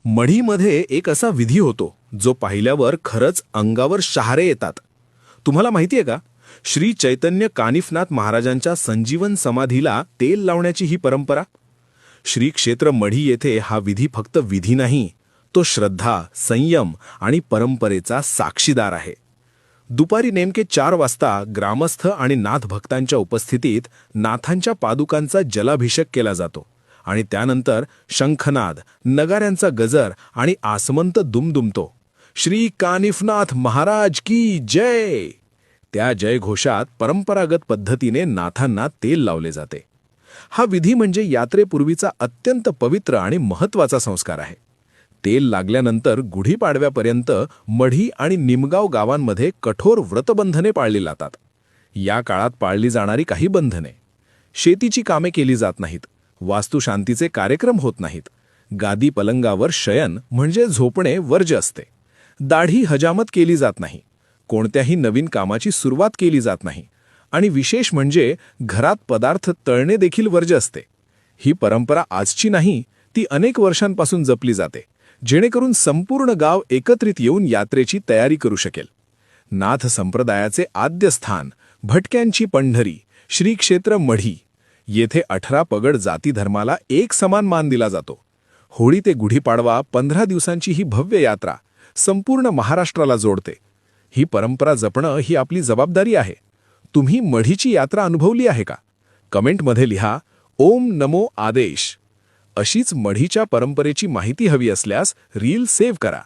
मढीमध्ये एक असा विधी होतो जो पाहिल्यावर खरंच अंगावर शहारे येतात. तुम्हाला माहितीये का, श्री चैतन्य कानिफनाथ महाराजांच्या संजीवन समाधीला तेल लावण्याची ही परंपरा. श्री क्षेत्र मढी येथे हा विधी फक्त विधी नाही, तो श्रद्धा, संयम आणि परंपरेचा साक्षीदार आहे. दुपारी नेमके 4 वाजता ग्रामस्थ आणि नाथ भक्तांच्या उपस्थितीत नाथांच्या पादुकांचा जलाभिषेक केला जातो आणि त्यानंतर शंखनाद, नगाऱ्यांचा गजर आणि आसमंत दुमदुमतो. श्री कानिफनाथ महाराज की जय. त्या जयघोषात परंपरागत पद्धतीने नाथांना तेल लावले जाते. हा विधी म्हणजे यात्रेपूर्वीचा अत्यंत पवित्र आणि महत्त्वाचा संस्कार आहे. तेल लागल्यानंतर गुढीपाडव्यापर्यंत मढी आणि निमगाव गावांमध्ये कठोर व्रतबंधने पाळली जातात. या काळात पाळली जाणारी काही बंधने: शेतीची कामे केली जात नाहीत, वास्तुशांतीचे कार्यक्रम होत नाहीत, गादी पलंगावर शयन म्हणजे झोपणे वर्ज्य असते, दाढी हजामत केली जात नाही, कोणत्याही नवीन कामाची सुरुवात केली जात नाही आणि विशेष म्हणजे घरात पदार्थ तळणे देखील वर्ज्य असते. ही परंपरा आजची नाही, ती अनेक वर्षांपासून जपली जाते, जेणेकरून संपूर्ण गाव एकत्रित येऊन यात्रेची तयारी करू शकेल. नाथ संप्रदायाचे आद्य स्थान, भटक्यांची पंढरी, श्री क्षेत्र मढी येथे 18 पगड जाती धर्माला एक समान मान दिला जातो. होळी ते गुढीपाडवा 15 दिवसांची ही भव्य यात्रा संपूर्ण महाराष्ट्राला जोडते. ही परंपरा जपणं ही आपली जबाबदारी आहे. तुम्ही मढीची यात्रा अनुभवली आहे का? कमेंटमध्ये लिहा ओम नमो आदेश. अशीच मढीच्या परंपरेची माहिती हवी असल्यास रील सेव्ह करा.